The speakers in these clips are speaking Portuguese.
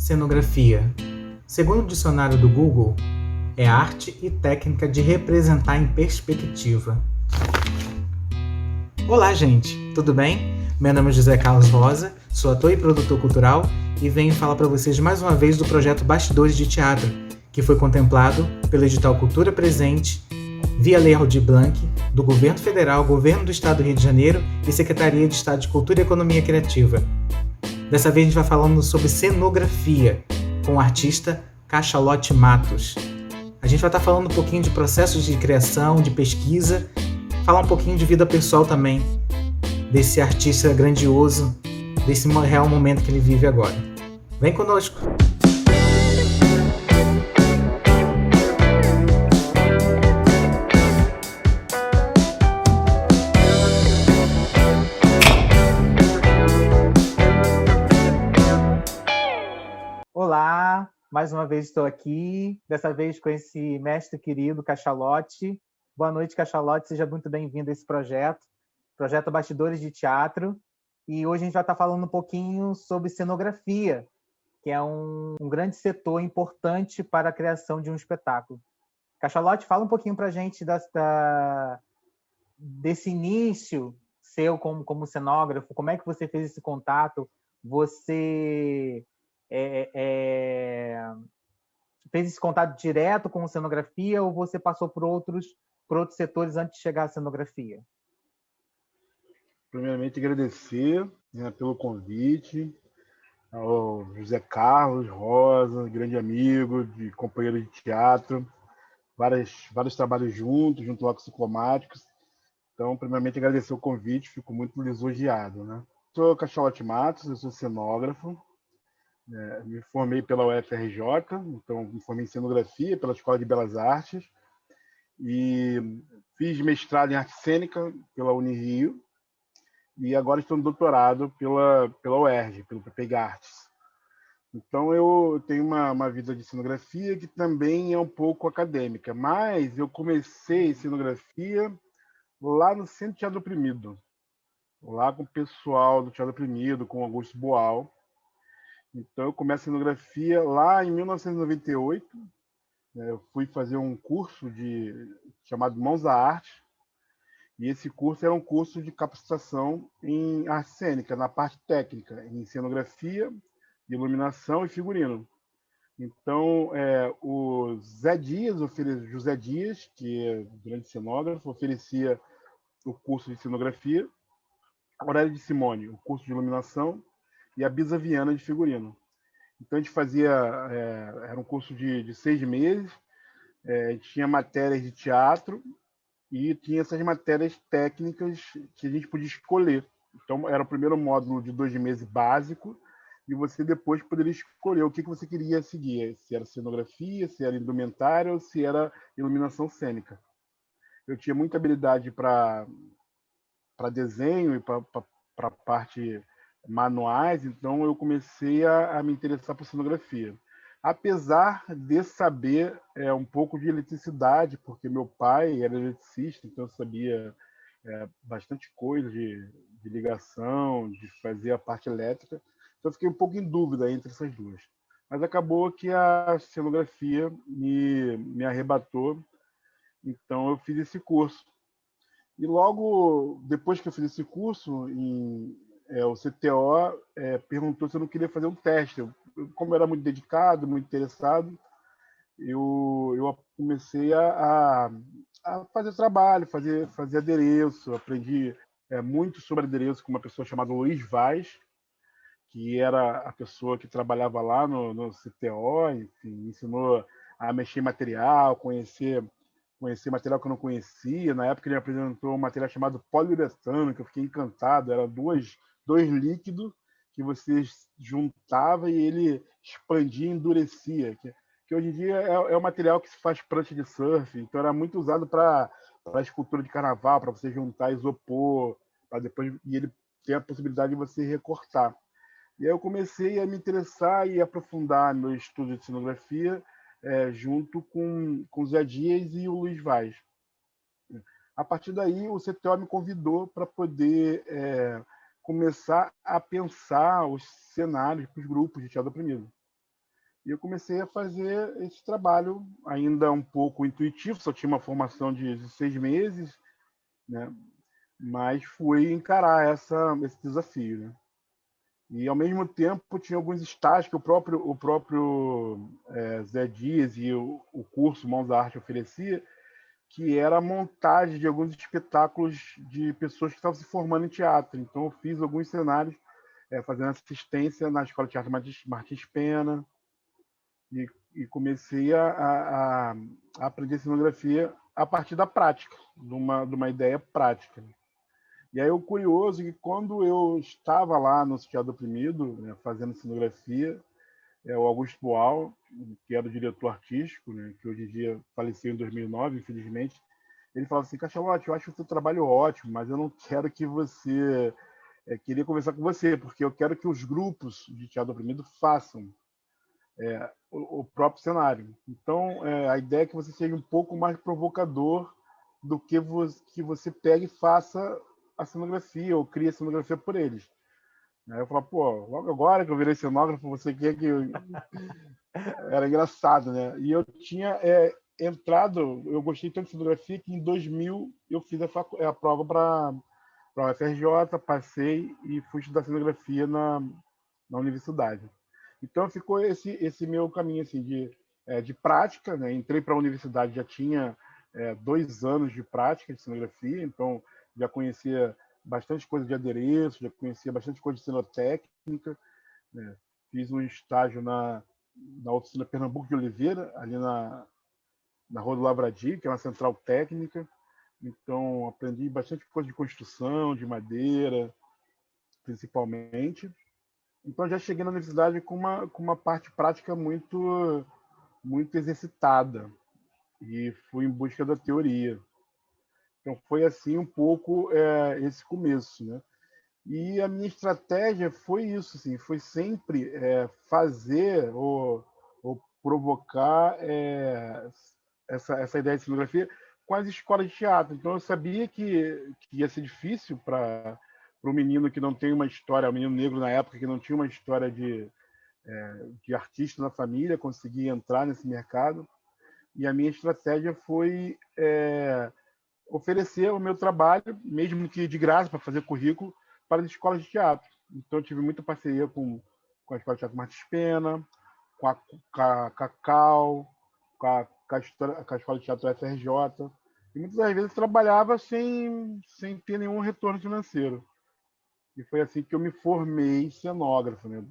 Cenografia. Segundo o dicionário do Google, é arte e técnica de representar em perspectiva. Olá, gente, tudo bem? Meu nome é José Carlos Rosa, sou ator e produtor cultural e venho falar para vocês mais uma vez do projeto Bastidores de Teatro, que foi contemplado pelo edital Cultura Presente, via Lei Aldir Blanc, do Governo Federal, Governo do Estado do Rio de Janeiro e Secretaria de Estado de Cultura e Economia Criativa. Dessa vez a gente vai falando sobre cenografia, com o artista Cachalote Matos. A gente vai estar falando um pouquinho de processos de criação, de pesquisa, falar um pouquinho de vida pessoal também, desse artista grandioso, desse real momento que ele vive agora. Vem conosco! Olá, mais uma vez estou aqui, dessa vez com esse mestre querido, Cachalote. Boa noite, Cachalote, seja muito bem-vindo a esse projeto Bastidores de Teatro. E hoje a gente vai estar falando um pouquinho sobre cenografia, que é um grande setor importante para a criação de um espetáculo. Cachalote, fala um pouquinho para a gente desse início seu como cenógrafo, como é que você fez esse contato? Você fez esse contato direto com a cenografia ou você passou por outros setores antes de chegar à cenografia? Primeiramente, agradecer, pelo convite ao José Carlos Rosa, grande amigo, companheiro de teatro, vários trabalhos juntos, junto ao Psicomáticos. Então, primeiramente, agradecer o convite, fico muito lisonjeado. Né? Sou Cachalote Matos, eu sou cenógrafo, me formei pela UFRJ, então me formei em cenografia pela Escola de Belas Artes e fiz mestrado em arte cênica pela Unirio e agora estou no doutorado pela UERJ, pelo PPG Artes. Então eu tenho uma vida de cenografia que também é um pouco acadêmica, mas eu comecei cenografia lá no Centro Teatro Oprimido, lá com o pessoal do Teatro Oprimido, com Augusto Boal. Então eu comecei a cenografia lá em 1998. Eu fui fazer um curso chamado Mãos à Arte, e esse curso era um curso de capacitação em arte cênica, na parte técnica, em cenografia, iluminação e figurino. Então, o José Dias, que é um grande cenógrafo, oferecia o curso de cenografia, Aurélio de Simone, o curso de iluminação, e a Bisa Viana de figurino. Então, a gente fazia, era um curso de 6 meses, tinha matérias de teatro, e tinha essas matérias técnicas que a gente podia escolher. Então, era o primeiro módulo de 2 meses básico, e você depois poderia escolher o que você queria seguir, se era cenografia, se era indumentária ou se era iluminação cênica. Eu tinha muita habilidade para desenho e para a parte manuais, então eu comecei a me interessar por cenografia. Apesar de saber um pouco de eletricidade, porque meu pai era eletricista, então eu sabia bastante coisa de ligação, de fazer a parte elétrica. Então eu fiquei um pouco em dúvida entre essas duas. Mas acabou que a cenografia me arrebatou, então eu fiz esse curso. E logo depois que eu fiz esse curso, o CTO perguntou se eu não queria fazer um teste. Como eu era muito dedicado, muito interessado, eu comecei a fazer trabalho, fazer adereço. Aprendi muito sobre adereço com uma pessoa chamada Luiz Vaz, que era a pessoa que trabalhava lá no CTO, enfim, me ensinou a mexer em material, conhecer material que eu não conhecia. Na época ele me apresentou um material chamado poliuretano, que eu fiquei encantado. Era dois líquidos que você juntava e ele expandia e endurecia. Que hoje em dia é o material que se faz prancha de surf, então era muito usado para escultura de carnaval, para você juntar isopor, para depois e ele tem a possibilidade de você recortar. E aí eu comecei a me interessar e aprofundar no estudo de cenografia junto com o Zé Dias e o Luiz Vaz. A partir daí, o CTO me convidou para poder começar a pensar os cenários para os grupos de teatro oprimido. E eu comecei a fazer esse trabalho ainda um pouco intuitivo, só tinha uma formação de 6 meses, né? Mas fui encarar esse desafio, né? E, ao mesmo tempo, tinha alguns estágios que o próprio Zé Dias e o curso Mãos à Arte oferecia, que era a montagem de alguns espetáculos de pessoas que estavam se formando em teatro. Então, eu fiz alguns cenários fazendo assistência na Escola de Teatro Martins Pena e, e comecei a aprender cenografia a partir da prática, de uma ideia prática. E aí o curioso é que quando eu estava lá no Teatro Oprimido, né, fazendo cenografia, o Augusto Boal, que era o diretor artístico, né, que hoje em dia faleceu em 2009, infelizmente, ele falava assim: Cachalote, eu acho o seu trabalho ótimo, mas eu não quero que você... queria conversar com você, porque eu quero que os grupos de teatro oprimido façam o próprio cenário. Então, a ideia é que você seja um pouco mais provocador do que você pegue e faça a cenografia ou crie a cenografia por eles. Aí eu falo, pô, logo agora que eu virei cenógrafo, você quer que eu... Era engraçado, né? E eu tinha entrado, eu gostei tanto de cenografia que em 2000 eu fiz a prova para a UFRJ, passei e fui estudar cenografia na universidade. Então ficou esse meu caminho assim de prática, né? Entrei para a universidade, já tinha 2 anos de prática de cenografia, então já conhecia bastante coisa de adereço, já conhecia bastante coisa de cenotécnica, né? Fiz um estágio na oficina Pernambuco de Oliveira, ali na Rua do Lavradio, que é uma central técnica. Então aprendi bastante coisa de construção, de madeira, principalmente. Então já cheguei na universidade com uma parte prática muito exercitada e fui em busca da teoria. Então foi assim um pouco esse começo, né? E a minha estratégia foi isso, assim, foi sempre fazer ou provocar essa ideia de cenografia com as escolas de teatro. Então eu sabia que ia ser difícil para o menino que não tem uma história, o menino negro na época que não tinha uma história de artista na família, conseguir entrar nesse mercado. E a minha estratégia foi oferecer o meu trabalho, mesmo que de graça, para fazer currículo, para as escolas de teatro. Então, eu tive muita parceria com a Escola de Teatro Martins Pena, com a Cacau, com a Escola de Teatro FRJ. E muitas das vezes eu trabalhava sem ter nenhum retorno financeiro. E foi assim que eu me formei cenógrafo, né?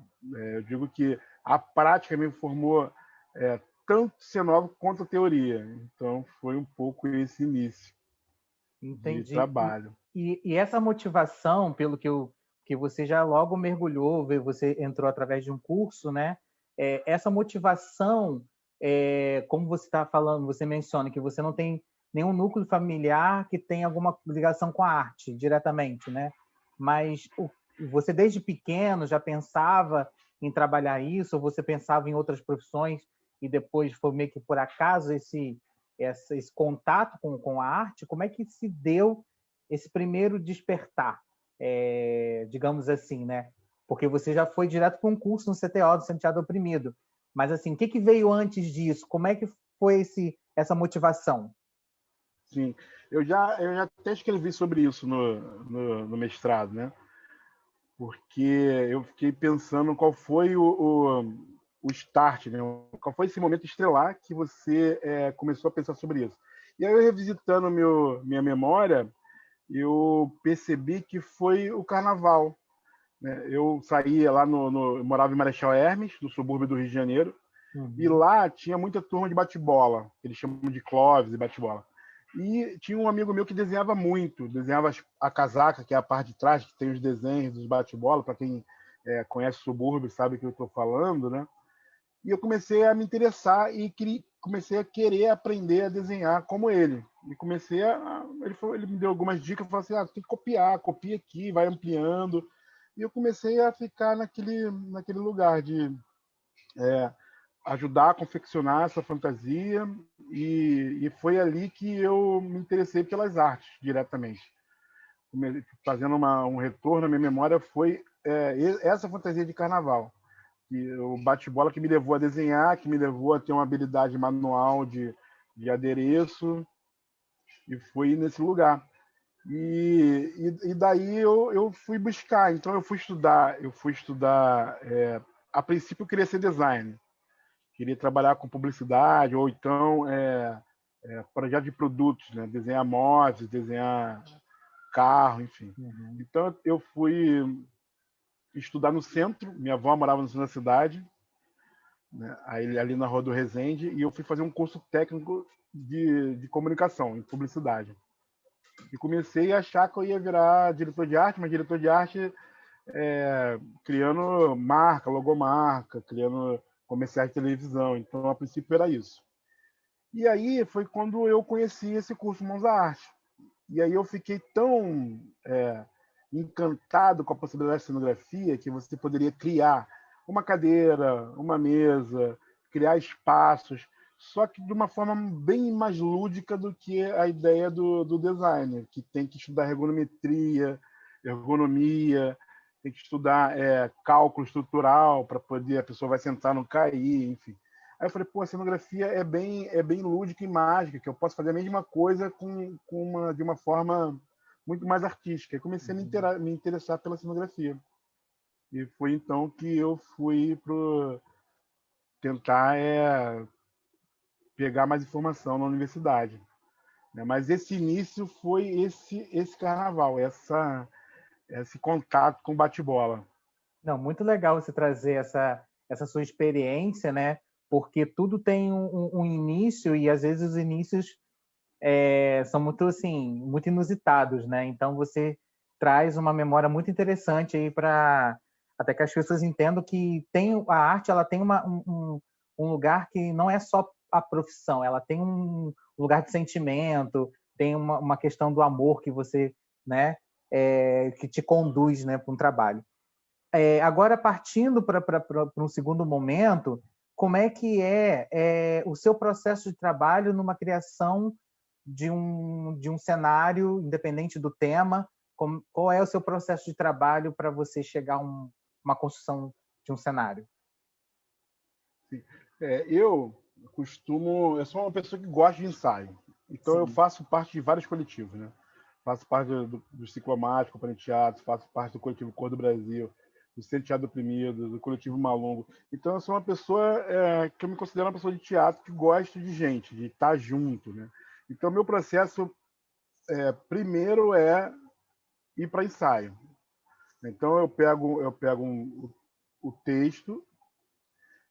Eu digo que a prática me formou tanto cenógrafo quanto a teoria. Então, foi um pouco esse início de Entendi. trabalho. E essa motivação, pelo que você já logo mergulhou, você entrou através de um curso, né? Essa motivação, como você está falando, você menciona que você não tem nenhum núcleo familiar que tenha alguma ligação com a arte diretamente, né? Mas você desde pequeno já pensava em trabalhar isso, ou você pensava em outras profissões e depois foi meio que por acaso esse contato com a arte? Como é que se deu esse primeiro despertar, digamos assim, né? Porque você já foi direto para um curso no CTO do Centro Teatro Oprimido. Mas assim, o que veio antes disso? Como é que foi essa motivação? Sim, eu já até escrevi sobre isso no mestrado, né? Porque eu fiquei pensando qual foi o start, né? Qual foi esse momento estrelar que você começou a pensar sobre isso. E aí, eu revisitando minha memória, eu percebi que foi o carnaval, né? Eu saía lá eu morava em Marechal Hermes, no subúrbio do Rio de Janeiro, e lá tinha muita turma de bate-bola, que eles chamam de Clóvis e bate-bola. E tinha um amigo meu que desenhava muito, desenhava a casaca, que é a parte de trás, que tem os desenhos dos bate-bola, para quem conhece o subúrbio sabe o que eu estou falando, né? E eu comecei a me interessar e comecei a querer aprender a desenhar como ele. E comecei ele me deu algumas dicas, falou assim, tem que copiar, copia aqui, vai ampliando. E eu comecei a ficar naquele lugar de ajudar a confeccionar essa fantasia e foi ali que eu me interessei pelas artes diretamente. Fazendo um retorno à minha memória foi essa fantasia de carnaval. o bate-bola que me levou a desenhar, que me levou a ter uma habilidade manual de adereço, e foi nesse lugar. E daí eu fui buscar, então eu fui estudar, a princípio eu queria ser designer, queria trabalhar com publicidade, ou então projeto de produtos, né? Desenhar motos, desenhar carro, enfim. Uhum. Então eu fui estudar no centro, minha avó morava no centro da cidade, né? Ali na Rua do Resende, e eu fui fazer um curso técnico de comunicação, em publicidade. E comecei a achar que eu ia virar diretor de arte, mas diretor de arte criando marca, logomarca, criando comerciais de televisão. Então, a princípio, era isso. E aí foi quando eu conheci esse curso Mãos à Arte. E aí eu fiquei tão encantado com a possibilidade de cenografia que você poderia criar uma cadeira, uma mesa, criar espaços, só que de uma forma bem mais lúdica do que a ideia do designer, que tem que estudar ergonomia, tem que estudar cálculo estrutural para poder a pessoa vai sentar não cair, enfim. Aí eu falei, pô, a cenografia é bem lúdica e mágica, que eu posso fazer a mesma coisa de uma forma muito mais artística. Aí comecei a me interessar pela cenografia. E foi então que eu fui tentar pegar mais informação na universidade. Mas esse início foi esse carnaval, esse contato com bate-bola. Não, muito legal você trazer essa sua experiência, né? Porque tudo tem um início e às vezes os inícios são muito assim, muito inusitados, né? Então você traz uma memória muito interessante aí para até que as pessoas entendam que a arte ela tem um lugar que não é só a profissão, ela tem um lugar de sentimento, tem uma questão do amor que você, né, que te conduz, né, para um trabalho. Agora, partindo para um segundo momento, como é que é o seu processo de trabalho numa criação de um cenário, independente do tema? Qual é o seu processo de trabalho para você chegar a uma construção de um cenário? Sim. Eu sou uma pessoa que gosta de ensaio. Então, Sim. eu faço parte de vários coletivos, né? Faço parte do Ciclomático, Companhia de Teatro, faço parte do coletivo Cor do Brasil, do Centro de Teatro Oprimido, do coletivo Malungo. Então, eu sou uma pessoa que eu me considero uma pessoa de teatro que gosta de gente, de estar junto, né? Então, meu processo primeiro é ir para ensaio. Então, eu pego o texto,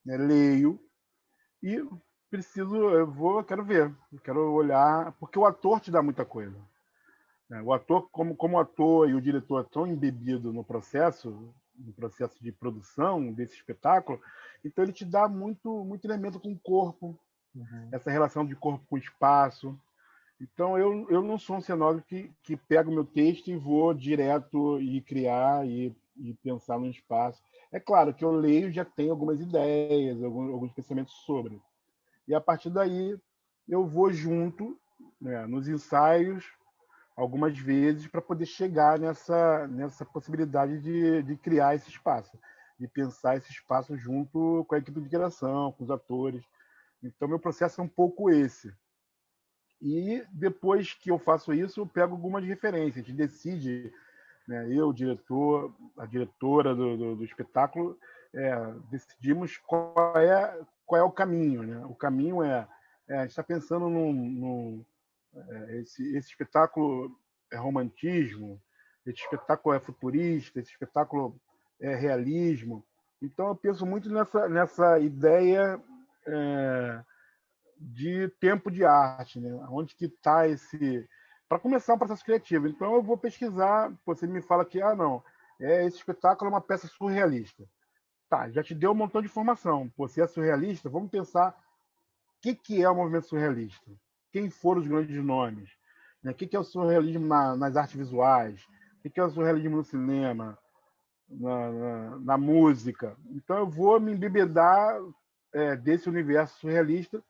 né, leio e quero ver, quero olhar, porque o ator te dá muita coisa. O ator, como o ator e o diretor estão embebidos no processo de produção desse espetáculo, então ele te dá muito elemento com o corpo, essa relação de corpo com espaço. Então eu não sou um cenógrafo que pega o meu texto e vou direto e criar e pensar no espaço. É claro que eu leio e já tenho algumas ideias, alguns pensamentos sobre. E a partir daí eu vou junto, né, nos ensaios algumas vezes para poder chegar nessa possibilidade de criar esse espaço, de pensar esse espaço junto com a equipe de direção, com os atores. Então meu processo é um pouco esse. E depois que eu faço isso, eu pego algumas referências, a gente decide, né, eu, o diretor, a diretora do espetáculo, decidimos qual é o caminho. Né? O caminho a gente está pensando esse espetáculo é romantismo, esse espetáculo é futurista, esse espetáculo é realismo. Então eu penso muito nessa ideia de tempo de arte, né? Onde que está para começar um processo criativo. Então eu vou pesquisar, você me fala que não, esse espetáculo é uma peça surrealista. Tá, já te deu um montão de informação. Você é surrealista? Vamos pensar o que é o movimento surrealista. Quem foram os grandes nomes? O que é o surrealismo nas artes visuais? O que é o surrealismo no cinema? Na música? Então eu vou me embebedar desse universo surrealista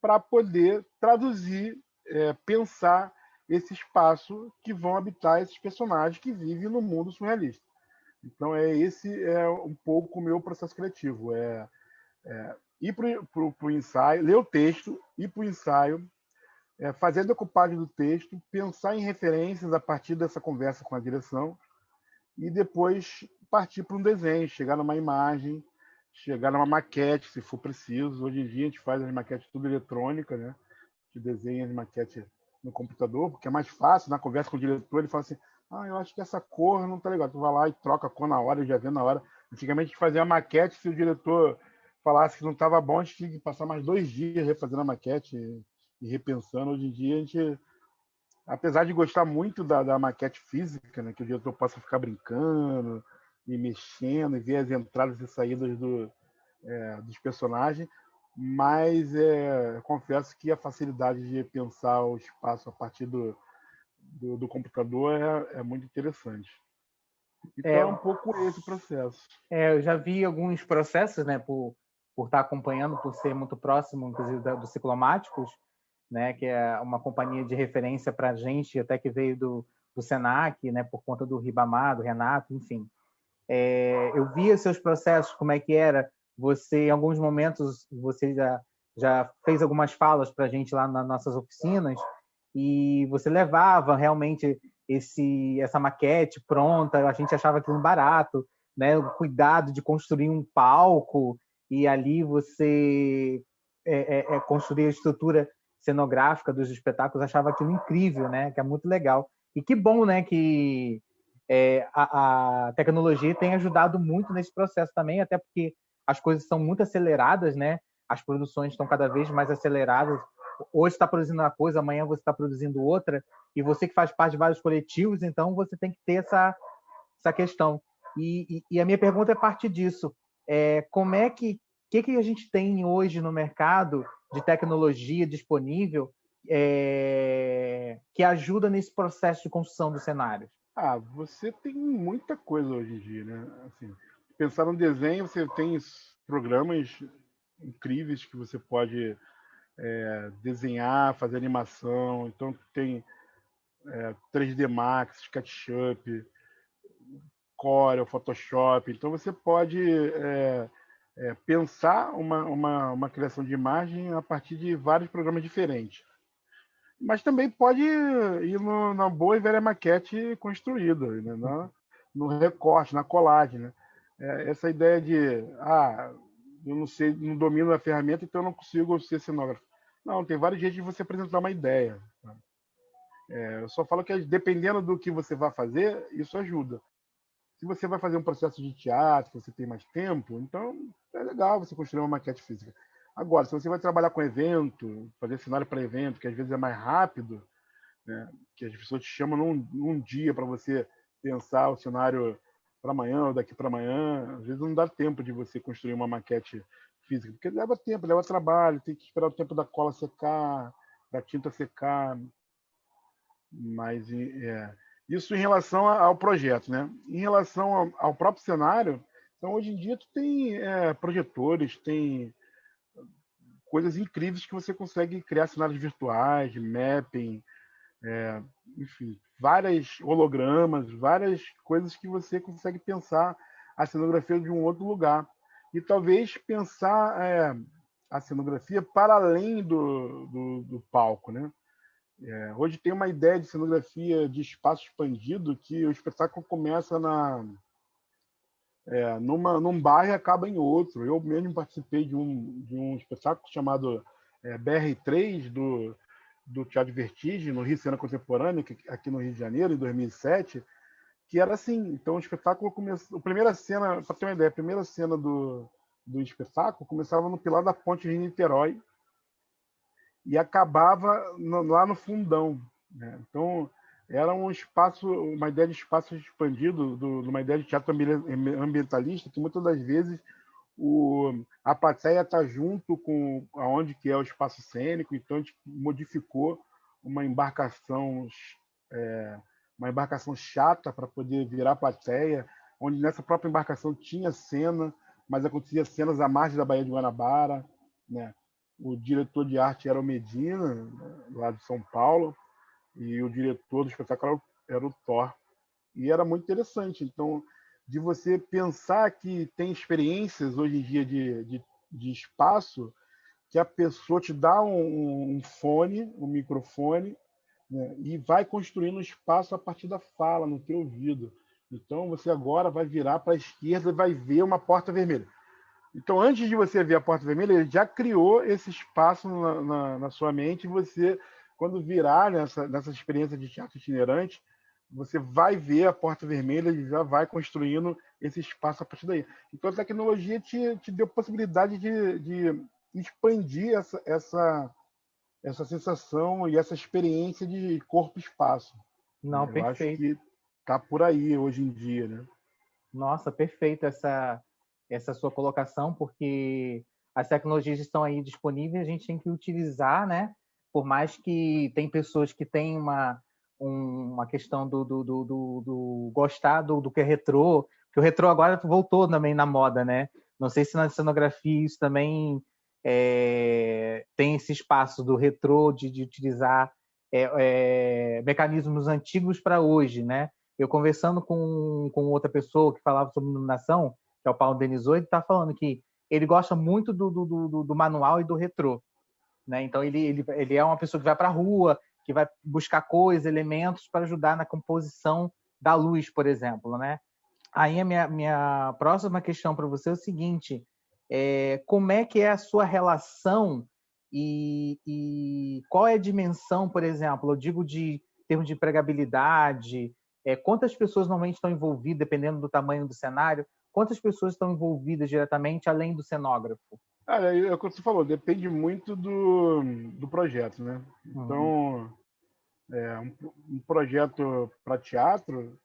para poder traduzir, pensar esse espaço que vão habitar esses personagens que vivem no mundo surrealista. Então, esse é um pouco o meu processo criativo. Ir para o ensaio, ler o texto, ir para o ensaio, fazer a decupagem do texto, pensar em referências a partir dessa conversa com a direção e depois partir para um desenho, chegar numa imagem, chegar numa maquete, se for preciso. Hoje em dia a gente faz as maquetes tudo eletrônica, né? De desenho de maquete no computador, porque é mais fácil. Na conversa com o diretor, ele fala assim: eu acho que essa cor não tá legal. Tu vai lá e troca a cor na hora, já vê na hora. Antigamente a gente fazia a maquete, se o diretor falasse que não estava bom, a gente tinha que passar mais 2 dias refazendo a maquete e repensando. Hoje em dia a gente, apesar de gostar muito da maquete física, né, que o diretor possa ficar brincando e mexendo e ver as entradas e saídas dos personagens, mas confesso que a facilidade de pensar o espaço a partir do computador é muito interessante. Então É, é um pouco esse processo. eu já vi alguns processos, né, por estar acompanhando, por ser muito próximo, inclusive, dos Ciclomáticos, né, que é uma companhia de referência para a gente, até que veio do Senac, né, por conta do Ribamar, do Renato, enfim. Eu via seus processos, como é que era. Você, em alguns momentos, você já fez algumas falas para a gente lá nas nossas oficinas e você levava realmente essa maquete pronta, a gente achava aquilo barato, né? O cuidado de construir um palco e ali você construir a estrutura cenográfica dos espetáculos, achava aquilo incrível, né? Que é muito legal. E que bom, né? Que a tecnologia tem ajudado muito nesse processo também, até porque as coisas são muito aceleradas, né? As produções estão cada vez mais aceleradas. Hoje está produzindo uma coisa, amanhã você está produzindo outra, e você que faz parte de vários coletivos, então você tem que ter essa questão. E a minha pergunta é a partir disso. Como é que a gente tem hoje no mercado de tecnologia disponível que ajuda nesse processo de construção dos cenários? Você tem muita coisa hoje em dia, né? Assim, pensar no desenho, você tem programas incríveis que você pode desenhar, fazer animação. Então tem 3D Max, SketchUp, Corel, Photoshop. Então você pode pensar uma criação de imagem a partir de vários programas diferentes. Mas também pode ir na boa e velha maquete construída, né? No recorte, na colagem. Né? Essa ideia de, eu não sei, não domino a ferramenta, então eu não consigo ser cenógrafo. Não, tem vários jeitos de você apresentar uma ideia. Tá? Eu só falo que dependendo do que você vai fazer, isso ajuda. Se você vai fazer um processo de teatro, você tem mais tempo, então é legal você construir uma maquete física. Agora, se você vai trabalhar com evento, fazer cenário para evento, que às vezes é mais rápido, né, que as pessoas te chamam num dia para você pensar o cenário para amanhã ou daqui para amanhã, às vezes não dá tempo de você construir uma maquete física, porque leva tempo, leva trabalho, tem que esperar o tempo da cola secar, da tinta secar, mas isso em relação ao projeto, né? Em relação ao próprio cenário, então hoje em dia tu tem projetores, tem coisas incríveis que você consegue criar cenários virtuais, mapping, enfim, várias hologramas, várias coisas que você consegue pensar a cenografia de um outro lugar. E talvez pensar a cenografia para além do palco, né? Hoje tem uma ideia de cenografia de espaço expandido que o espetáculo começa num bairro e acaba em outro. Eu mesmo participei de um espetáculo chamado BR3, do Teatro Vertigem, no Rio Cena Contemporânea, aqui no Rio de Janeiro, em 2007, que era assim. Então o espetáculo começou. A primeira cena, para ter uma ideia, a primeira cena do espetáculo começava no Pilar da Ponte Rio-Niterói e acabava lá no Fundão. Né? Então era um espaço, uma ideia de espaço expandido, uma ideia de teatro ambientalista, que muitas das vezes a plateia está junto com aonde que é o espaço cênico, então a gente modificou uma embarcação chata para poder virar plateia, onde nessa própria embarcação tinha cena, mas acontecia cenas à margem da Baía de Guanabara, né? O diretor de arte era o Medina, lá de São Paulo, e o diretor do espetáculo era o Thor. E era muito interessante. Então, de você pensar que tem experiências hoje em dia de espaço que a pessoa te dá um fone, um microfone, né, e vai construindo um espaço a partir da fala, no teu ouvido. Então, você agora vai virar para a esquerda e vai ver uma porta vermelha. Então, antes de você ver a porta vermelha, ele já criou esse espaço na sua mente. E você, quando virar nessa experiência de teatro itinerante, você vai ver a porta vermelha e já vai construindo esse espaço a partir daí. Então, a tecnologia te deu possibilidade de expandir essa sensação e essa experiência de corpo-espaço. Não, Eu acho perfeito. que está por aí hoje em dia, né? Nossa, perfeito essa sua colocação, porque as tecnologias estão aí disponíveis, a gente tem que utilizar, né? Por mais que tem pessoas que têm uma questão do gostar do que é retrô, que o retrô agora voltou também na moda, né? Não sei se na cenografia isso também tem esse espaço do retrô de utilizar mecanismos antigos para hoje, né? Eu conversando com outra pessoa que falava sobre iluminação, que é o Paulo Denisot, ele está falando que ele gosta muito do manual e do retrô, né? Então ele é uma pessoa que vai para a rua, que vai buscar coisas, elementos para ajudar na composição da luz, por exemplo, né? Aí a minha próxima questão para você é o seguinte: como é que é a sua relação e qual é a dimensão, por exemplo, eu digo de termos de empregabilidade, quantas pessoas normalmente estão envolvidas, dependendo do tamanho do cenário, quantas pessoas estão envolvidas diretamente além do cenógrafo? É o que você falou, depende muito do projeto, né? Então, um projeto para teatro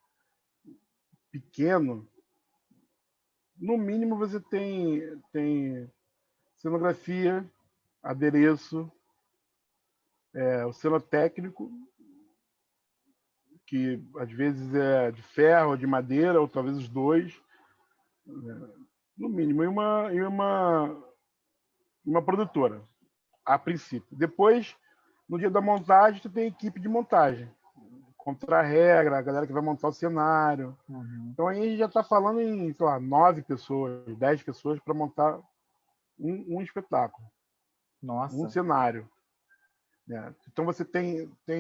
pequeno, no mínimo você tem cenografia, adereço, o cenotécnico, que às vezes é de ferro ou de madeira, ou talvez os dois, no mínimo, uma produtora, a princípio. Depois, no dia da montagem, tu tem equipe de montagem, contra-regra, a galera que vai montar o cenário. Então aí a gente já está falando em, sei lá, 9 pessoas, 10 pessoas para montar um espetáculo. Nossa. Um cenário. Então você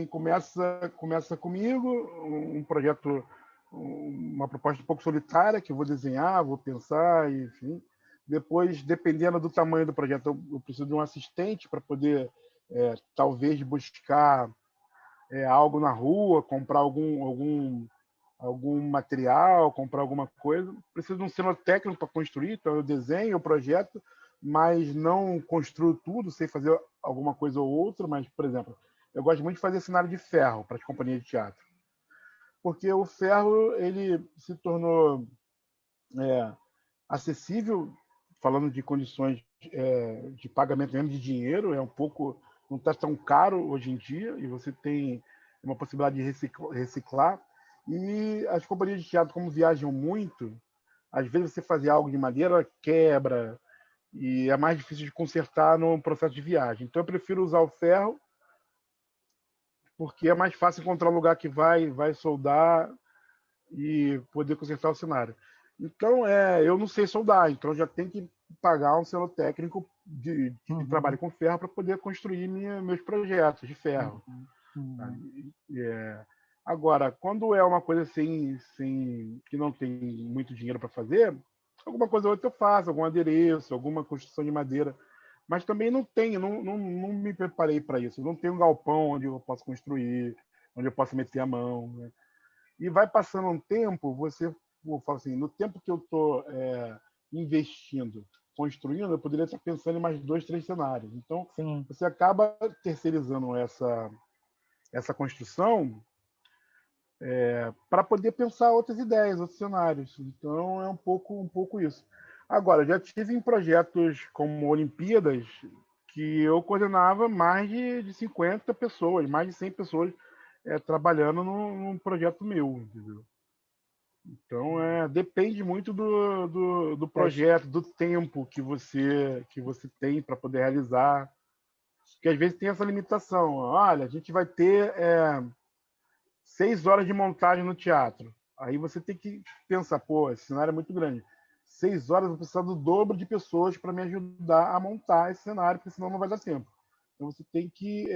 começa comigo, um projeto, uma proposta um pouco solitária, que eu vou desenhar, vou pensar, enfim. Depois, dependendo do tamanho do projeto, eu preciso de um assistente para poder, talvez, buscar algo na rua, comprar algum material, comprar alguma coisa. Preciso de um cenotécnico para construir, então eu desenho o projeto, mas não construo tudo, sei fazer alguma coisa ou outra. Mas, por exemplo, eu gosto muito de fazer cenário de ferro para as companhias de teatro, porque o ferro ele se tornou acessível, falando de condições de pagamento mesmo de dinheiro, não está tão caro hoje em dia, e você tem uma possibilidade de reciclar. E as companhias de teatro, como viajam muito, às vezes você fazer algo de madeira quebra, e é mais difícil de consertar no processo de viagem. Então eu prefiro usar o ferro, porque é mais fácil encontrar um lugar que vai soldar e poder consertar o cenário. Então, eu não sei soldar, então já tem que pagar um cenotécnico que trabalhe com ferro para poder construir meus projetos de ferro. Agora, quando é uma coisa assim, que não tem muito dinheiro para fazer, alguma coisa ou outra eu faço, algum adereço, alguma construção de madeira. Mas também não me preparei para isso. Eu não tenho um galpão onde eu posso construir, onde eu posso meter a mão, né? E vai passando um tempo, eu falo assim, no tempo que eu estou investindo, construindo, eu poderia estar pensando em mais 2, 3 cenários. Então, Sim. Você acaba terceirizando essa construção para poder pensar outras ideias, outros cenários. Então, é um pouco isso. Agora, já tive em projetos como Olimpíadas, que eu coordenava mais de 50 pessoas, mais de 100 pessoas trabalhando num projeto meu, entendeu? Então, depende muito do projeto, do tempo que você tem para poder realizar. Porque às vezes tem essa limitação. Olha, a gente vai ter 6 horas de montagem no teatro. Aí você tem que pensar, pô, esse cenário é muito grande. 6 horas eu vou precisar do dobro de pessoas para me ajudar a montar esse cenário, porque senão não vai dar tempo. Então você tem que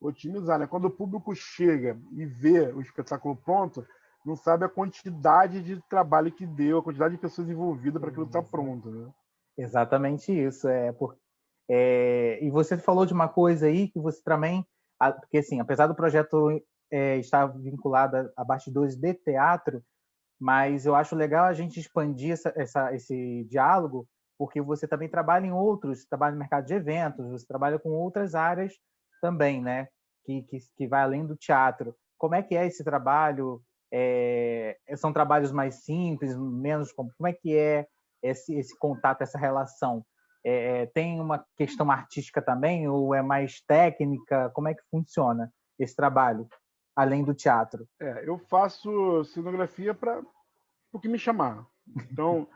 otimizar, né? Quando o público chega e vê o espetáculo pronto, não sabe a quantidade de trabalho que deu, a quantidade de pessoas envolvidas para aquilo estar pronto, né? Exatamente isso. E você falou de uma coisa aí que você também, porque assim, apesar do projeto estar vinculado a bastidores de teatro, mas eu acho legal a gente expandir esse diálogo, porque você também trabalha em outros, trabalha no mercado de eventos, você trabalha com outras áreas também, né? Que vai além do teatro. Como é que é esse trabalho? São trabalhos mais simples, menos... Como é que é esse contato, essa relação? Tem uma questão artística também, ou é mais técnica? Como é que funciona esse trabalho, além do teatro? Eu faço cenografia para o que me chamar. Então,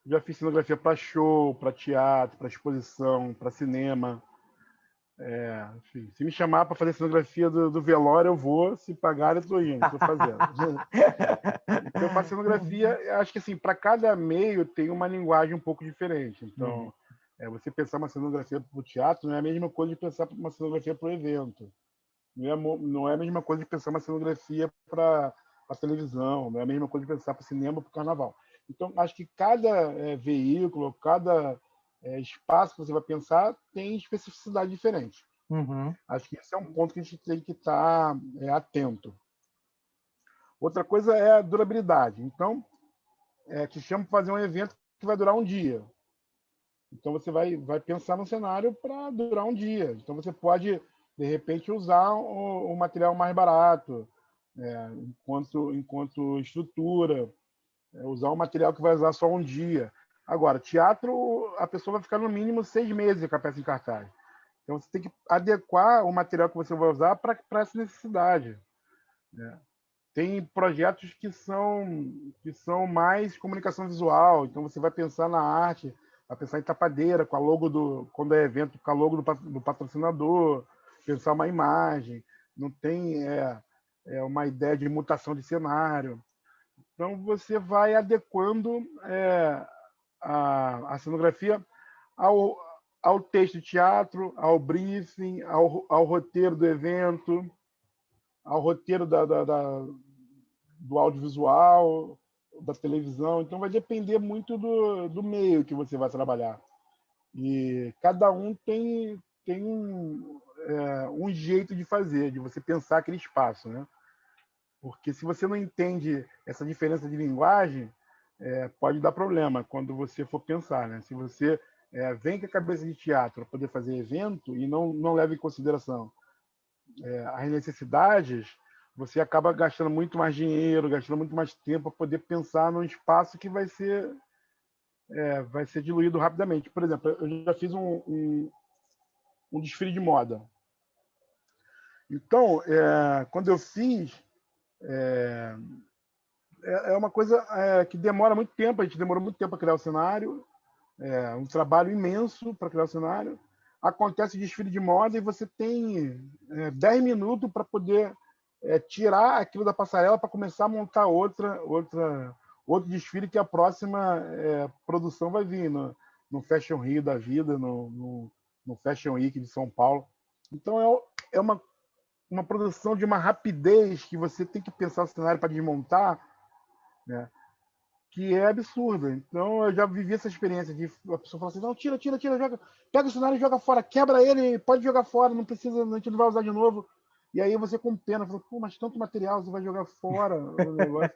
já fiz cenografia para show, para teatro, para exposição, para cinema. Enfim, se me chamar para fazer cenografia do velório, eu vou. Se pagar, eu estou indo, estou fazendo. Então, eu faço cenografia, acho que assim, para cada meio tem uma linguagem um pouco diferente. Então, você pensar uma cenografia para o teatro não é a mesma coisa de pensar uma cenografia para o evento. Não é a mesma coisa de pensar uma cenografia para a televisão, não é a mesma coisa de pensar para o cinema, para o carnaval. Então, acho que cada veículo, cada espaço que você vai pensar tem especificidade diferente. Uhum. Acho que esse é um ponto que a gente tem que estar atento. Outra coisa é a durabilidade. Então, te chamo para fazer um evento que vai durar um dia. Então, você vai pensar no cenário para durar um dia. Então, você pode, de repente, usar o material mais barato, enquanto estrutura, usar um material que vai usar só um dia. Agora, teatro, a pessoa vai ficar no mínimo 6 meses com a peça em cartaz. Então, você tem que adequar o material que você vai usar para essa necessidade. Né? Tem projetos que são mais comunicação visual, então você vai pensar na arte, vai pensar em tapadeira, com a logo quando é evento, com a logo do patrocinador, pensar uma imagem, não tem uma ideia de mutação de cenário. Então você vai adequando a cenografia ao texto de teatro, ao briefing, ao roteiro do evento, ao roteiro do audiovisual, da televisão. Então vai depender muito do meio que você vai trabalhar. E cada um tem um jeito de fazer, de você pensar aquele espaço, né? Porque se você não entende essa diferença de linguagem, pode dar problema quando você for pensar, né? Se você vem com a cabeça de teatro para poder fazer evento e não leva em consideração as necessidades, você acaba gastando muito mais dinheiro, gastando muito mais tempo para poder pensar num espaço que vai ser diluído rapidamente. Por exemplo, eu já fiz um desfile de moda. Então, quando eu fiz, é uma coisa que demora muito tempo, a gente demorou muito tempo para criar o cenário, um trabalho imenso para criar o cenário. Acontece o desfile de moda e você tem 10 minutos para poder tirar aquilo da passarela para começar a montar outro desfile que a próxima produção vai vir no Fashion Rio da vida, no Fashion Week de São Paulo. Então é uma produção de uma rapidez que você tem que pensar o cenário para desmontar, né? Que é absurda. Então eu já vivi essa experiência de a pessoa falar assim, não, tira, joga, pega o cenário e joga fora, quebra ele, pode jogar fora, não precisa, a gente não vai usar de novo. E aí você com pena, fala, pô, mas tanto material, você vai jogar fora o negócio.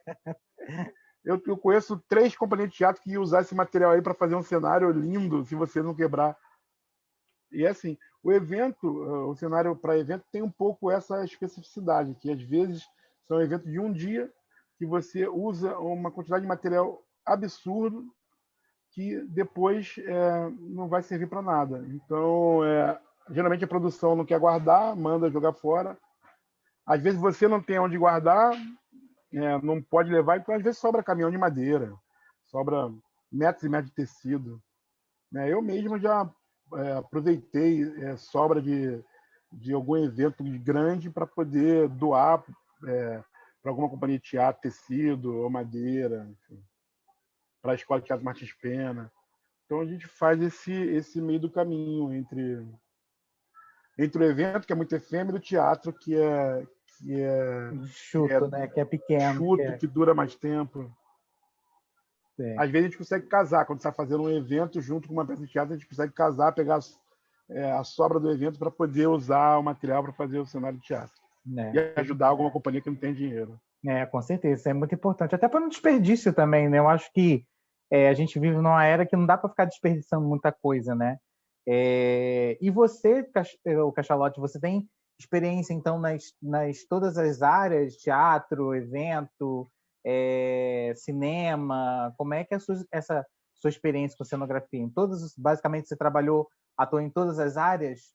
Eu conheço 3 companhias de teatro que iam usar esse material aí para fazer um cenário lindo, se você não quebrar. E assim, o cenário para evento tem um pouco essa especificidade, que às vezes são eventos de um dia que você usa uma quantidade de material absurdo que depois não vai servir para nada. Então, geralmente a produção não quer guardar, manda jogar fora. Às vezes você não tem onde guardar, não pode levar, então às vezes sobra caminhão de madeira, sobra metros e metros de tecido. Eu mesmo já aproveitei sobra de algum evento grande para poder doar alguma companhia de teatro, tecido ou madeira, para a Escola de Teatro Martins Pena. Então a gente faz esse meio do caminho entre o evento, que é muito efêmero, e o teatro, que é, que é Chuto, né? Que é pequeno. chuto, que dura mais tempo. É. Às vezes a gente consegue casar, quando está fazendo um evento junto com uma peça de teatro, a gente consegue casar, pegar a sobra do evento para poder usar o material para fazer o cenário de teatro. E ajudar alguma companhia que não tem dinheiro. Com certeza, isso é muito importante. Até para não desperdício também, né? Eu acho que a gente vive numa era que não dá para ficar desperdiçando muita coisa, né? E você, o Cachalote, você tem experiência, então, nas todas as áreas, teatro, evento, cinema? Como é que é essa sua experiência com cenografia? Basicamente, você atuou em todas as áreas?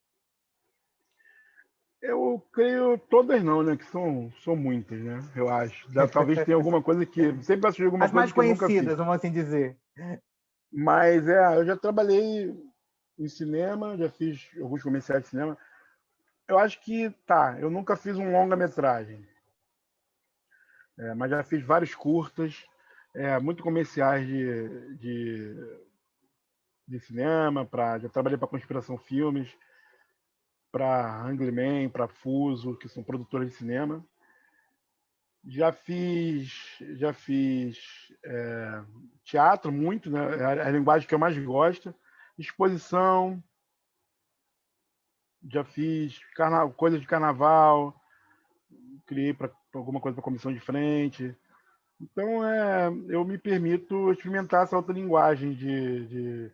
Eu creio todas não, né? Que são muitas, né? Eu acho. Talvez tenha alguma coisa que... Sempre vai surgir alguma As coisa mais que eu nunca fiz. conhecidas, vamos assim dizer. Mas eu já trabalhei em cinema, já fiz alguns comerciais de cinema. Eu acho que, eu nunca fiz um longa-metragem. Mas já fiz vários curtas, muito comerciais de cinema, já trabalhei para Conspiração Filmes, para Angleman, para Fuso, que são produtores de cinema. Já fiz teatro muito, né? É a linguagem que eu mais gosto. Exposição, já fiz coisas de carnaval, criei alguma coisa para comissão de frente. Então, eu me permito experimentar essa outra linguagem de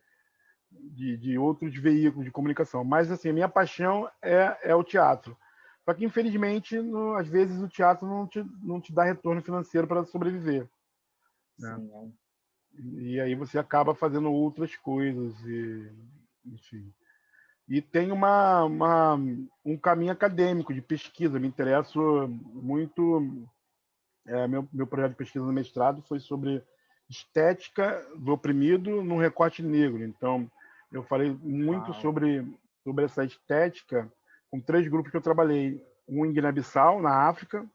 outros veículos de comunicação. Mas, assim, a minha paixão é o teatro. Só que, infelizmente, às vezes o teatro não te dá retorno financeiro para sobreviver. Né? Sim, E aí você acaba fazendo outras coisas. Enfim. E tem um caminho acadêmico de pesquisa. Me interesso muito. Meu projeto de pesquisa no mestrado foi sobre estética do oprimido no recorte negro. Então, eu falei muito sobre essa estética com 3 grupos que eu trabalhei. Um em Guiné-Bissau, na África,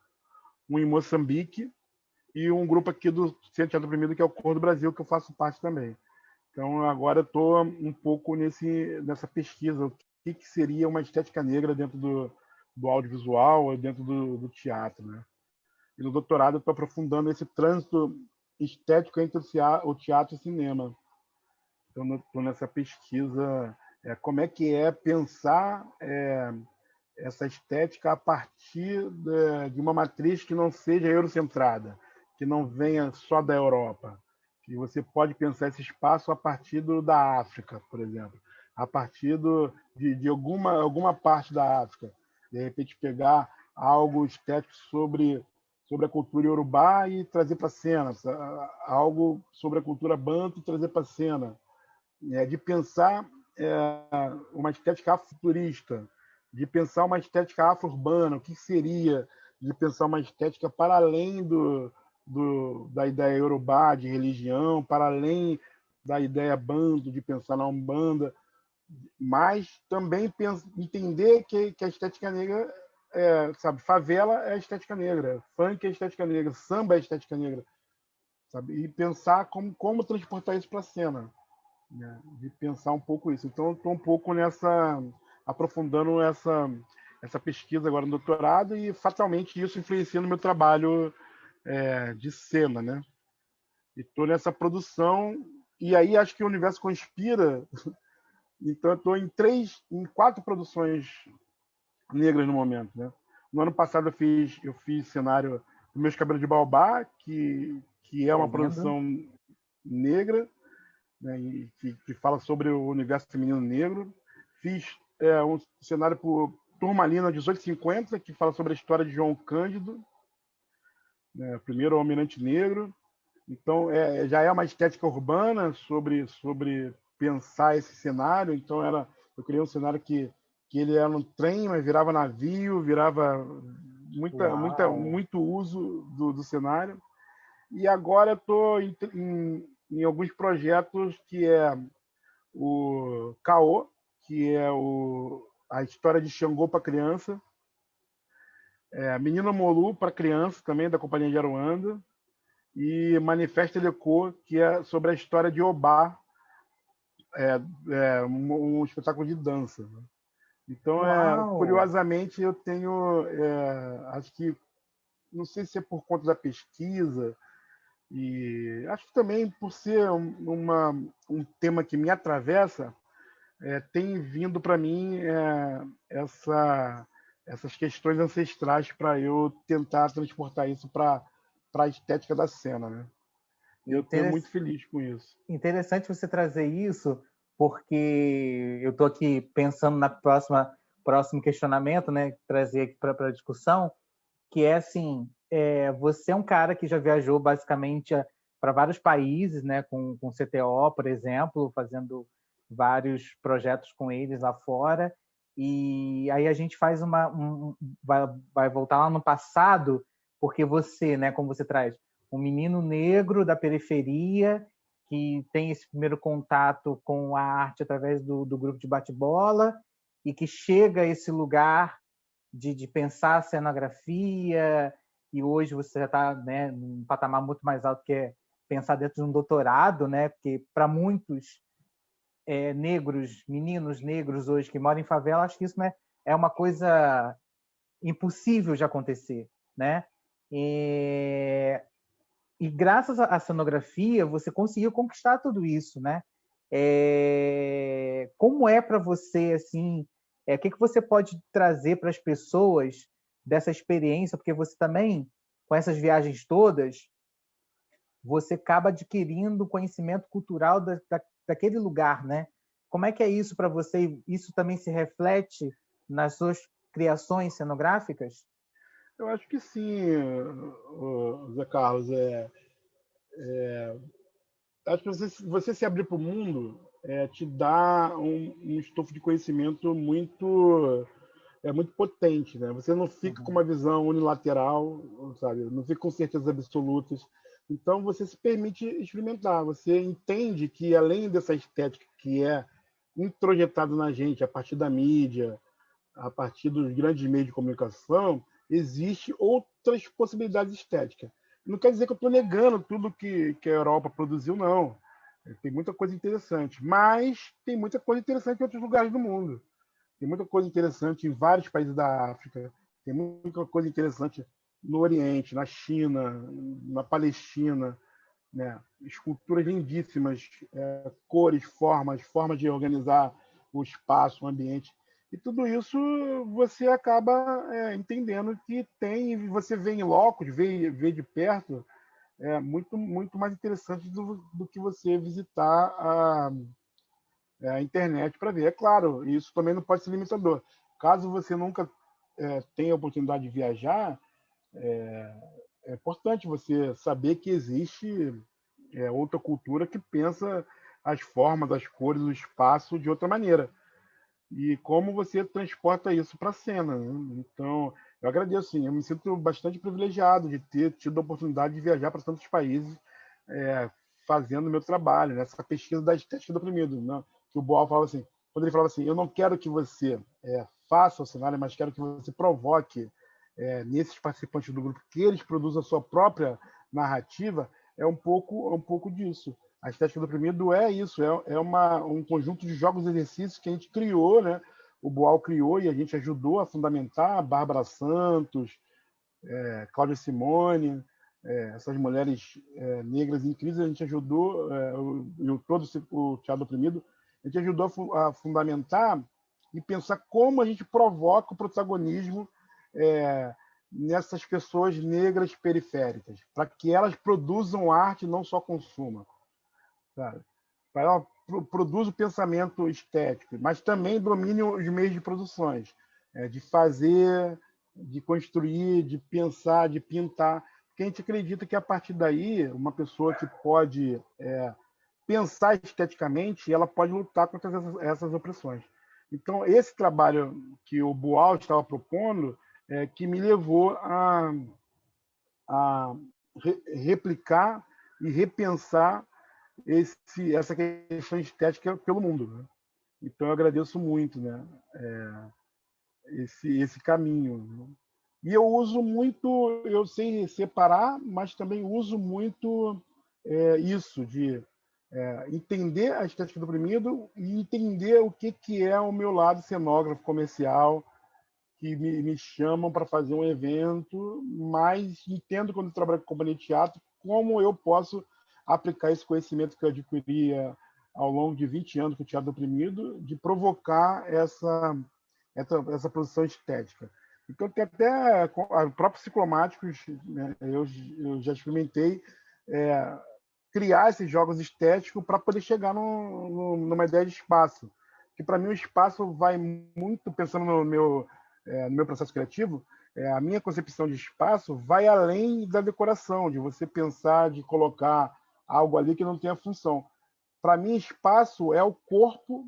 um em Moçambique e um grupo aqui do Centro de Teatro Oprimido, que é o Cor do Brasil, que eu faço parte também. Então, agora eu estou um pouco nessa pesquisa. O que seria uma estética negra dentro do audiovisual, dentro do teatro, né? E no doutorado eu estou aprofundando esse trânsito estético entre o teatro e o cinema. Então, estou nessa pesquisa, como é que pensar essa estética a partir de uma matriz que não seja eurocentrada, que não venha só da Europa. Que você pode pensar esse espaço a partir da África, por exemplo, a partir de alguma parte da África. De repente, pegar algo estético sobre a cultura iorubá e trazer para a cena, algo sobre a cultura banto e trazer para a cena, de pensar uma estética afrofuturista, de pensar uma estética afro-urbana, o que seria de pensar uma estética para além da ideia iorubá de religião, para além da ideia banto, de pensar na Umbanda, mas também entender que a estética negra sabe, favela é a estética negra, funk é a estética negra, samba é a estética negra, sabe? E pensar como transportar isso para a cena, né? De pensar um pouco isso. Então, eu estou um pouco aprofundando essa pesquisa agora no doutorado e fatalmente isso influencia no meu trabalho de cena, né? E estou nessa produção e aí acho que o universo conspira. Então, eu estou em 4 produções negras no momento, né? No ano passado eu fiz cenário do Meus Cabelos de Baobá, que é uma produção negra, né? E que fala sobre o universo feminino negro. Fiz um cenário por Turmalina 1850, que fala sobre a história de João Cândido, né? Primeiro almirante negro. Então, já é uma estética urbana sobre pensar esse cenário. Então, eu criei um cenário que ele era um trem, mas virava navio, virava muito uso do cenário. E agora eu estou em alguns projetos que é o Caô, que é a história de Xangô para criança. Menina Molu para criança, também, da Companhia de Aruanda, e Manifesto Elecô, que é sobre a história de Obá, um espetáculo de dança. Né? Então, Uau! curiosamente, eu tenho, acho que, não sei se é por conta da pesquisa, e acho que também por ser um tema que me atravessa, tem vindo para mim essas questões ancestrais para eu tentar transportar isso para a estética da cena. Né? E eu estou muito feliz com isso. Interessante você trazer isso, porque eu estou aqui pensando na próximo questionamento, né, trazer aqui para a discussão, que é assim, você é um cara que já viajou basicamente para vários países, né, com CTO, por exemplo, fazendo vários projetos com eles lá fora, e aí a gente faz vai voltar lá no passado, porque você, né, como você traz, um menino negro da periferia que tem esse primeiro contato com a arte através do grupo de bate-bola e que chega a esse lugar de pensar a cenografia, e hoje você já está, né, num patamar muito mais alto, que é pensar dentro de um doutorado, né? Porque para muitos negros, meninos negros hoje que moram em favela, acho que isso, né, é uma coisa impossível de acontecer, né? E graças à cenografia você conseguiu conquistar tudo isso, né? Como é para você, assim, o que você pode trazer para as pessoas dessa experiência? Porque você também, com essas viagens todas, você acaba adquirindo conhecimento cultural daquele lugar, né? Como é que é isso para você? Isso também se reflete nas suas criações cenográficas? Eu acho que sim, Zé Carlos. Acho que você se abrir para o mundo te dá um estofo de conhecimento muito potente, né? Você não fica com uma visão unilateral, sabe? Não fica com certezas absolutas. Então você se permite experimentar. Você entende que além dessa estética que é introjetada na gente a partir da mídia, a partir dos grandes meios de comunicação, existe outras possibilidades estéticas. Não quer dizer que eu estou negando tudo que a Europa produziu, não. Tem muita coisa interessante, mas tem muita coisa interessante em outros lugares do mundo. Tem muita coisa interessante em vários países da África, tem muita coisa interessante no Oriente, na China, na Palestina, né? Esculturas lindíssimas, cores, formas de organizar o espaço, o ambiente. E tudo isso você acaba entendendo que tem, você vê em loco, vê de perto, muito mais interessante do que você visitar a internet para ver. É claro, isso também não pode ser limitador. Caso você nunca tenha a oportunidade de viajar, é importante você saber que existe outra cultura que pensa as formas, as cores, o espaço de outra maneira. E como você transporta isso para a cena. Né? Então, eu agradeço, sim. Eu me sinto bastante privilegiado de ter tido a oportunidade de viajar para tantos países fazendo o meu trabalho, nessa pesquisa da estética do oprimido. Né? Que o Boal fala assim, quando ele falava assim, eu não quero que você faça o cenário, mas quero que você provoque nesses participantes do grupo que eles produzam a sua própria narrativa, é um pouco disso. A estética do oprimido é isso, um conjunto de jogos e exercícios que a gente criou, né? O Boal criou e a gente ajudou a fundamentar, Bárbara Santos, Cláudia Simone, essas mulheres negras incríveis, a gente ajudou, todo o Teatro Oprimido, a gente ajudou a fundamentar e pensar como a gente provoca o protagonismo nessas pessoas negras periféricas, para que elas produzam arte e não só consumam. Sabe? Para ela produza o pensamento estético, mas também domine os meios de produções, de fazer, de construir, de pensar, de pintar. Porque a gente acredita que a partir daí, uma pessoa que pode pensar esteticamente, ela pode lutar contra essas opressões. Então, esse trabalho que o Boal estava propondo que me levou a replicar e repensar essa questão estética pelo mundo. Né? Então, eu agradeço muito, né? Esse caminho. Né? E eu uso muito, eu sei separar, mas também uso muito isso de entender a estética do oprimido e entender o que é o meu lado cenógrafo comercial, que me chamam para fazer um evento, mas entendo quando eu trabalho com companhia de teatro como eu posso aplicar esse conhecimento que eu adquiri ao longo de 20 anos com o teatro oprimido, de provocar essa produção estética. Então, tem até próprios ciclomáticos, né, eu já experimentei criar esses jogos estéticos para poder chegar numa ideia de espaço. Que para mim o espaço vai muito, pensando no meu processo criativo, a minha concepção de espaço vai além da decoração, de você pensar, de colocar algo ali que não tem a função. Para mim, espaço é o corpo,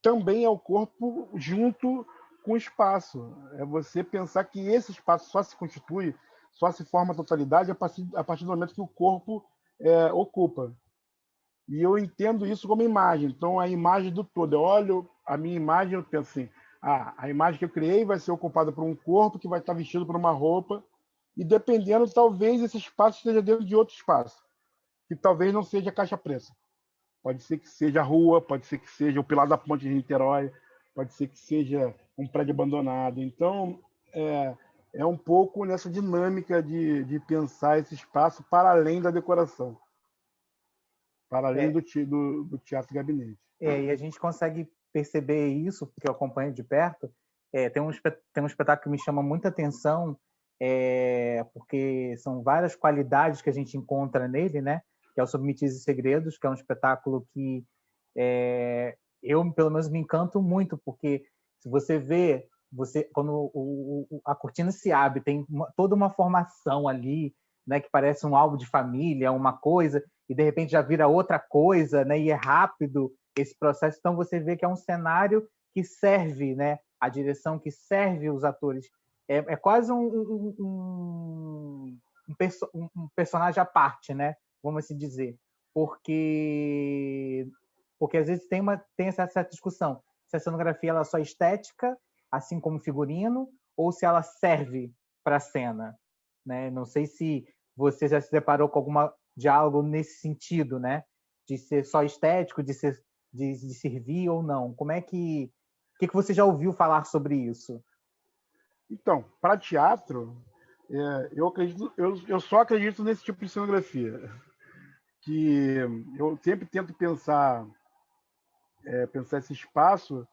também é o corpo junto com o espaço. É você pensar que esse espaço só se constitui, só se forma a totalidade a partir do momento que o corpo ocupa. E eu entendo isso como imagem. Então, a imagem do todo. Eu olho a minha imagem e eu penso assim, a imagem que eu criei vai ser ocupada por um corpo que vai estar vestido por uma roupa e, dependendo, talvez esse espaço esteja dentro de outro espaço, que talvez não seja a Caixa Preta. Pode ser que seja a rua, pode ser que seja o Pilar da Ponte de Niterói, pode ser que seja um prédio abandonado. Então, é um pouco nessa dinâmica de pensar esse espaço para além da decoração, para além do teatro gabinete. E a gente consegue perceber isso, porque eu acompanho de perto. Tem um espetáculo que me chama muita atenção, porque são várias qualidades que a gente encontra nele, né? Que é o Submitis e Segredos, que é um espetáculo que eu, pelo menos, me encanto muito, porque se você vê, quando a cortina se abre, tem toda uma formação ali, né, que parece um álbum de família, uma coisa, e de repente já vira outra coisa, né, e é rápido esse processo. Então você vê que é um cenário que serve, né, a direção que serve os atores. É quase um personagem à parte, né? Vamos assim dizer, porque às vezes tem essa discussão se a cenografia ela é só estética, assim como figurino, ou se ela serve para a cena, né? Não sei se você já se deparou com algum diálogo nesse sentido, né? De ser só estético, de servir ou não. Como é que você já ouviu falar sobre isso? Então, para teatro, eu só acredito nesse tipo de cenografia, que eu sempre tento pensar esse espaço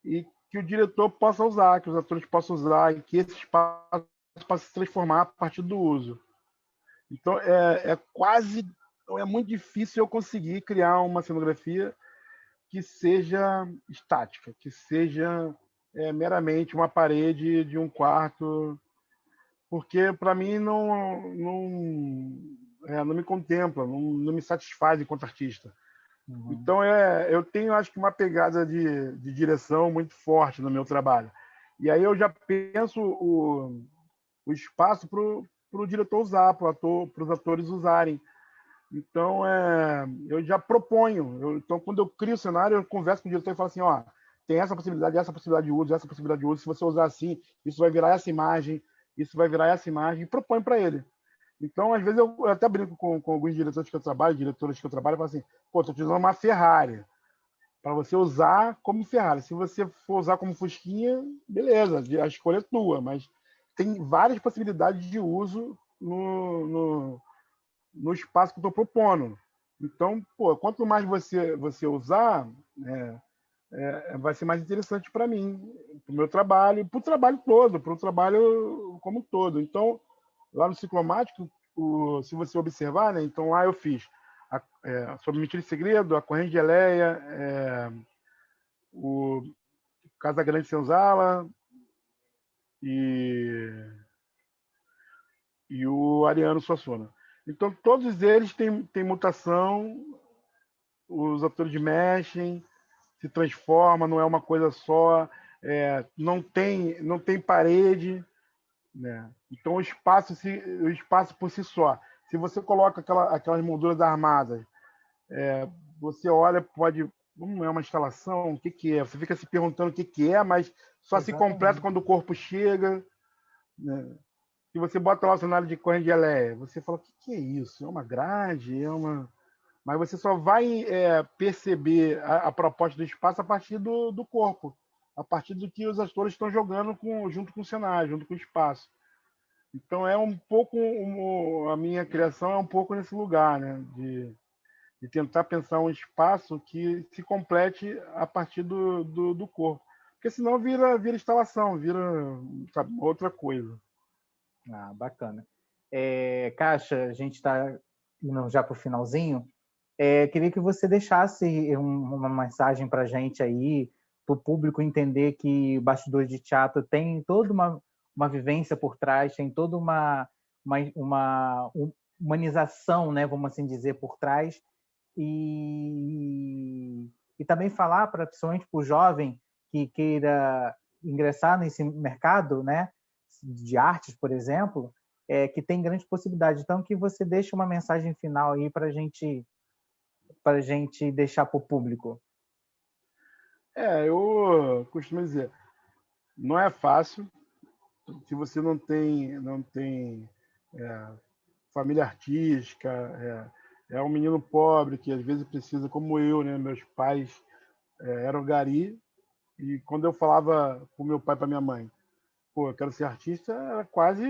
e que o diretor possa usar, que os atores possam usar, e que esse espaço possa se transformar a partir do uso. Então, é muito difícil eu conseguir criar uma cenografia que seja estática, que seja meramente uma parede de um quarto, porque para mim não me contempla, não me satisfaz enquanto artista. Uhum. Então eu tenho, acho que, uma pegada de direção muito forte no meu trabalho. E aí eu já penso o espaço para o diretor usar, para os atores usarem. Então, eu já proponho. Então, quando eu crio o cenário, eu converso com o diretor e falo assim, tem essa possibilidade de uso, essa possibilidade de uso. Se você usar assim, isso vai virar essa imagem, e proponho para ele. Então, às vezes, eu até brinco com alguns diretores que eu trabalho, diretoras que eu trabalho, e falo assim, estou te usando uma Ferrari, para você usar como Ferrari. Se você for usar como Fusquinha, beleza, a escolha é tua, mas tem várias possibilidades de uso no espaço que eu estou propondo. Então, quanto mais você usar, vai ser mais interessante para mim, para o meu trabalho, para o trabalho todo, para o trabalho como um todo. Então, lá no Ciclomático, se você observar, né, então lá eu fiz sobre Mentira e Segredo, a Corrente de Eleia, o Casa Grande Senzala e o Ariano Suassuna. Então, todos eles têm mutação, os atores mexem, se transformam, não é uma coisa só, não tem parede, né? Então, o espaço por si só. Se você coloca aquelas molduras armadas, você olha, não é uma instalação, o que é? Você fica se perguntando o que é, mas só Exatamente. Se completa quando o corpo chega. né? Se você bota lá o cenário de corrente de Geleia, você fala, o que é isso? É uma grade? É uma... Mas você só vai perceber a proposta do espaço a partir do corpo, a partir do que os atores estão jogando junto com o cenário, junto com o espaço. Então é um pouco a minha criação é um pouco nesse lugar, né? De tentar pensar um espaço que se complete a partir do corpo. Porque senão vira instalação, vira, sabe, outra coisa. Ah, bacana. Caixa, a gente está indo já para o finalzinho. Queria que você deixasse uma mensagem para a gente aí, para o público entender que o bastidor de teatro tem toda uma vivência por trás, tem toda uma humanização, né, vamos assim dizer, por trás. E também falar, principalmente para o jovem que queira ingressar nesse mercado, né, de artes, por exemplo, que tem grande possibilidade. Então, que você deixe uma mensagem final aí para a gente deixar para o público. Eu costumo dizer, não é fácil. Se você não tem família artística, é um menino pobre que às vezes precisa, como eu, né? Meus pais eram gari, e quando eu falava pro meu pai e pra minha mãe, pô, eu quero ser artista, era quase,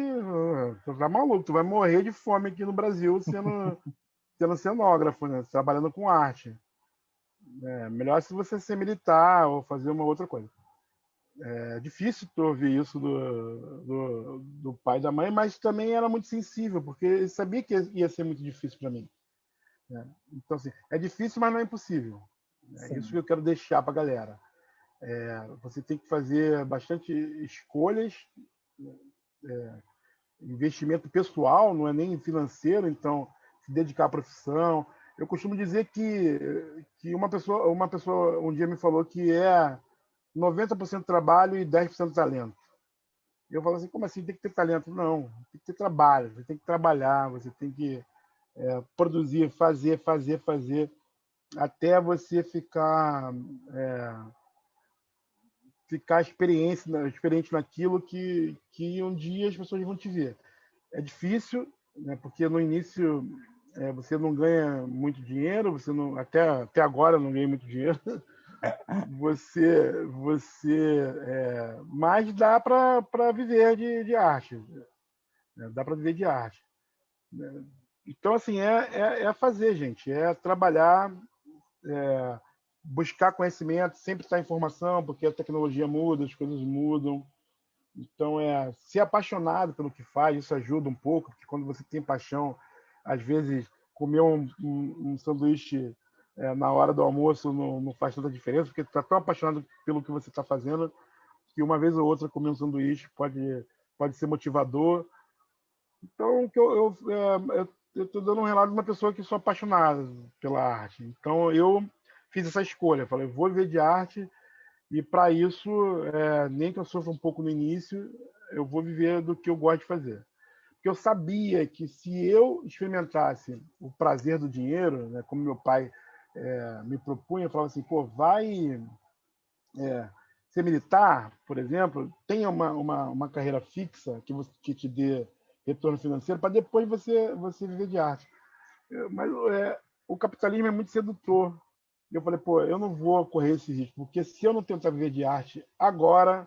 tu tá maluco, tu vai morrer de fome aqui no Brasil sendo cenógrafo, né? Trabalhando com arte. Melhor se você ser militar ou fazer uma outra coisa. É difícil tu ouvir isso do pai e da mãe, mas também era muito sensível, porque ele sabia que ia ser muito difícil para mim, né? Então, assim, é difícil, mas não é impossível. É isso que eu quero deixar para a galera. Você tem que fazer bastante escolhas, investimento pessoal, não é nem financeiro, então se dedicar à profissão. Eu costumo dizer que uma pessoa um dia me falou que é 90% trabalho e 10% talento. Eu falo assim, como assim tem que ter talento? Não, tem que ter trabalho, você tem que trabalhar, você tem que produzir, fazer, até você ficar experiente naquilo que um dia as pessoas vão te ver. É difícil, né, porque no início você não ganha muito dinheiro, você não, até agora não ganha muito dinheiro, mas dá para viver de arte, né? Dá para viver de arte, né? Então, assim, fazer, gente, é trabalhar, buscar conhecimento, sempre estar em informação, porque a tecnologia muda, as coisas mudam. Então, ser apaixonado pelo que faz, isso ajuda um pouco, porque quando você tem paixão, às vezes comer um sanduíche na hora do almoço não faz tanta diferença, porque tu está tão apaixonado pelo que você está fazendo, que uma vez ou outra comer um sanduíche pode ser motivador. Então, eu estou dando um relato de uma pessoa que sou apaixonada pela arte. Então, eu fiz essa escolha. Falei, vou viver de arte e, para isso, nem que eu sofra um pouco no início, eu vou viver do que eu gosto de fazer. Porque eu sabia que se eu experimentasse o prazer do dinheiro, né, como meu pai me propunha, eu falava assim, pô, vai ser militar, por exemplo, tenha uma carreira fixa que te dê retorno financeiro para depois você viver de arte. Mas o capitalismo é muito sedutor. E eu falei, pô, eu não vou correr esse risco, porque se eu não tentar viver de arte agora,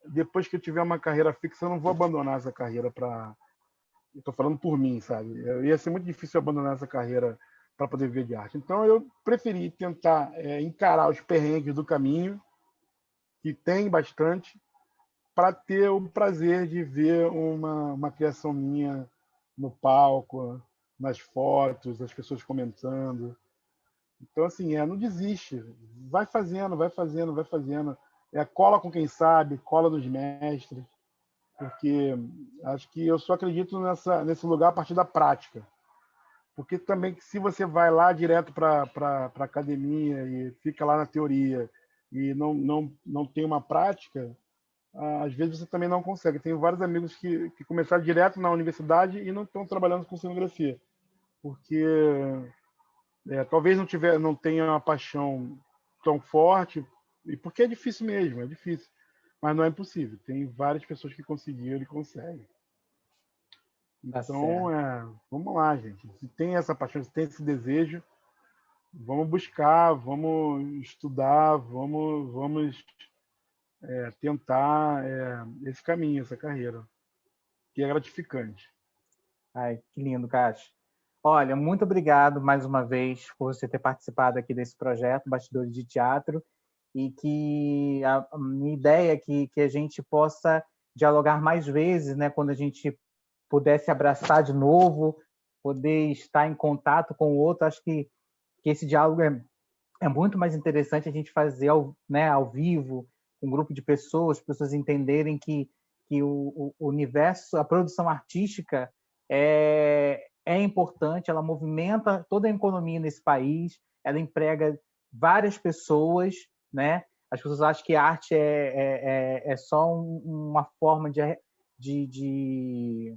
depois que eu tiver uma carreira fixa, eu não vou abandonar essa carreira para... Estou falando por mim, sabe? Ia ser muito difícil abandonar essa carreira para poder viver de arte. Então, eu preferi tentar encarar os perrengues do caminho, que tem bastante, para ter o prazer de ver uma criação minha no palco, nas fotos, as pessoas comentando. Então, assim, não desiste. Vai fazendo, vai fazendo, vai fazendo. Cola com quem sabe, cola nos mestres, porque acho que eu só acredito nesse lugar a partir da prática. Porque também, se você vai lá direto para a academia e fica lá na teoria e não tem uma prática, às vezes você também não consegue. Tenho vários amigos que começaram direto na universidade e não estão trabalhando com cenografia, porque talvez não tenha uma paixão tão forte, e porque é difícil mesmo, é difícil. mas não é impossível. Tem várias pessoas que conseguiram e conseguem. Tá Então, certo. vamos lá, gente. Se tem essa paixão, se tem esse desejo, vamos buscar, vamos estudar, vamos tentar esse caminho, essa carreira, que é gratificante. Ai, que lindo, Cássio. Olha, muito obrigado mais uma vez por você ter participado aqui desse projeto, Bastidores de Teatro, e que a minha ideia é que a gente possa dialogar mais vezes, né, quando a gente puder se abraçar de novo, poder estar em contato com o outro. Acho que esse diálogo é muito mais interessante a gente fazer ao vivo, com um grupo de pessoas, pessoas entenderem que o universo, a produção artística é importante, ela movimenta toda a economia nesse país, ela emprega várias pessoas, né? As pessoas acham que a arte é só uma forma de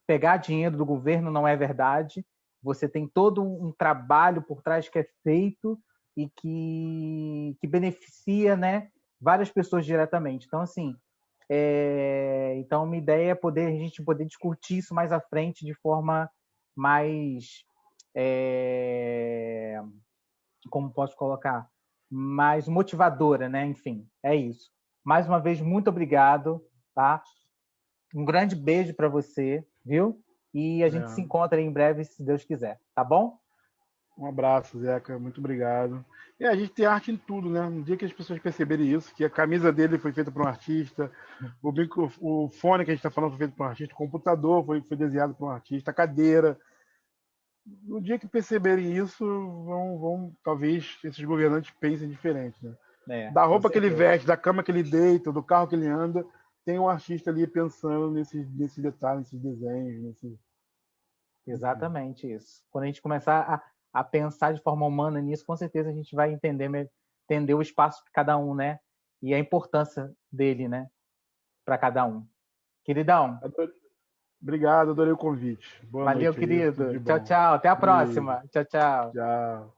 pegar dinheiro do governo, não é verdade. Você tem todo um trabalho por trás que é feito e que beneficia, né, várias pessoas diretamente. Então, assim, então minha ideia é a gente poder discutir isso mais à frente de forma mais, como posso colocar, mais motivadora, né? Enfim, é isso. Mais uma vez, muito obrigado, tá? Um grande beijo para você, viu? E a gente se encontra aí em breve, se Deus quiser, tá bom? Um abraço, Zeca. Muito obrigado. E a gente tem arte em tudo, né? No dia que as pessoas perceberem isso, que a camisa dele foi feita por um artista, o fone que a gente está falando foi feito por um artista, o computador foi desenhado por um artista, a cadeira. No dia que perceberem isso, talvez esses governantes pensem diferente, né? Da roupa que ele veste, da cama que ele deita, do carro que ele anda, tem um artista ali pensando nesses detalhes, nesses desenhos, Exatamente isso. Quando a gente começar a pensar de forma humana nisso, com certeza a gente vai entender o espaço de cada um, né? E a importância dele, né? Para cada um. Queridão. Obrigado, adorei o convite. Boa Valeu, noite aí, tudo querido. de Tchau, bom. tchau. Até a Beijo. próxima. Tchau, tchau. Tchau.